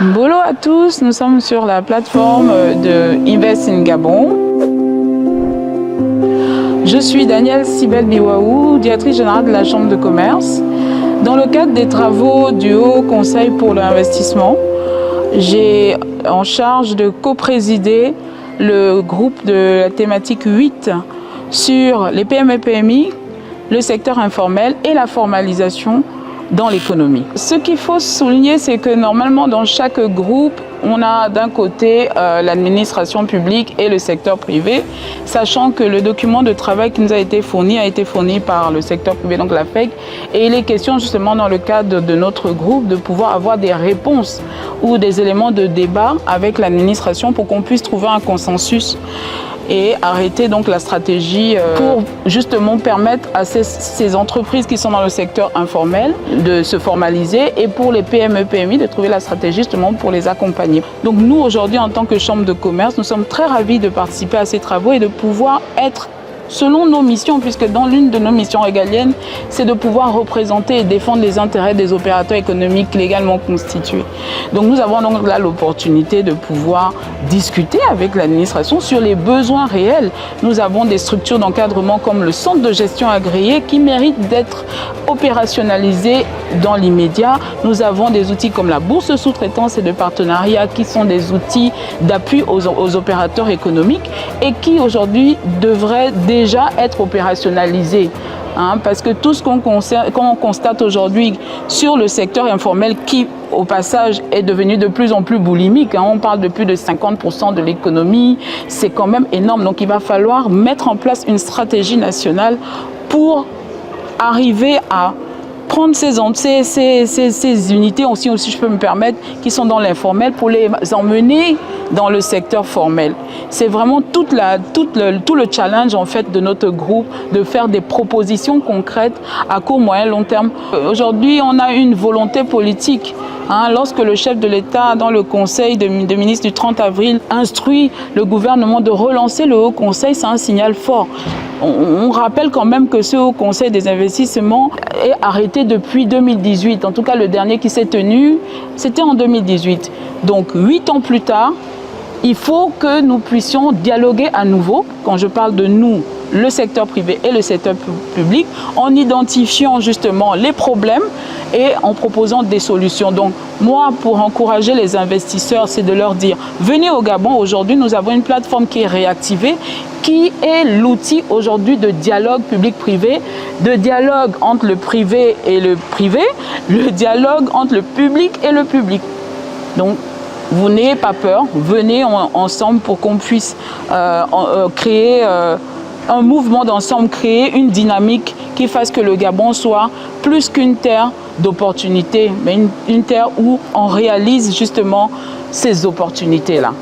Bonjour à tous, nous sommes sur la plateforme de Invest in Gabon. Je suis Danielle Sibel Biwaou, directrice générale de la Chambre de commerce. Dans le cadre des travaux du Haut Conseil pour l'investissement, j'ai en charge de co-présider le groupe de la thématique 8 sur les PME-PMI, le secteur informel et la formalisation dans l'économie. Ce qu'il faut souligner, c'est que normalement dans chaque groupe, on a d'un côté l'administration publique et le secteur privé, sachant que le document de travail qui nous a été fourni par le secteur privé, donc la FEC, et il est question justement dans le cadre de notre groupe de pouvoir avoir des réponses ou des éléments de débat avec l'administration pour qu'on puisse trouver un consensus et arrêter donc la stratégie pour justement permettre à ces entreprises qui sont dans le secteur informel de se formaliser et pour les PME-PMI de trouver la stratégie justement pour les accompagner. Donc nous aujourd'hui en tant que Chambre de commerce, nous sommes très ravis de participer à ces travaux et de pouvoir être selon nos missions, puisque dans l'une de nos missions régaliennes, c'est de pouvoir représenter et défendre les intérêts des opérateurs économiques légalement constitués. Donc nous avons donc là l'opportunité de pouvoir discuter avec l'administration sur les besoins réels. Nous avons des structures d'encadrement comme le centre de gestion agréé qui méritent d'être opérationnalisées dans l'immédiat. Nous avons des outils comme la bourse sous-traitance et de partenariat qui sont des outils d'appui aux opérateurs économiques et qui aujourd'hui devraient déjà être opérationnalisé. Parce que tout ce qu'on constate aujourd'hui sur le secteur informel qui, au passage, est devenu de plus en plus boulimique, on parle de plus de 50% de l'économie, c'est quand même énorme. Donc il va falloir mettre en place une stratégie nationale pour arriver à prendre ces unités aussi, si je peux me permettre, qui sont dans l'informel pour les emmener dans le secteur formel. C'est vraiment tout le challenge en fait de notre groupe de faire des propositions concrètes à court, moyen, long terme. Aujourd'hui, on a une volonté politique. Lorsque le chef de l'État, dans le Conseil de ministres du 30 avril, instruit le gouvernement de relancer le Haut Conseil, c'est un signal fort. On rappelle quand même que ce Haut Conseil des investissements est arrêté depuis 2018. En tout cas, le dernier qui s'est tenu, c'était en 2018. Donc, 8 ans plus tard, il faut que nous puissions dialoguer à nouveau. Quand je parle de nous, le secteur privé et le secteur public, en identifiant justement les problèmes et en proposant des solutions. Donc moi, pour encourager les investisseurs, c'est de leur dire, venez au Gabon. Aujourd'hui, nous avons une plateforme qui est réactivée, qui est l'outil aujourd'hui de dialogue public-privé, de dialogue entre le privé et le privé, le dialogue entre le public et le public. Donc, vous n'ayez pas peur, venez ensemble pour qu'on puisse créer un mouvement d'ensemble, créer une dynamique qui fasse que le Gabon soit plus qu'une terre d'opportunités, mais une terre où on réalise justement ces opportunités-là.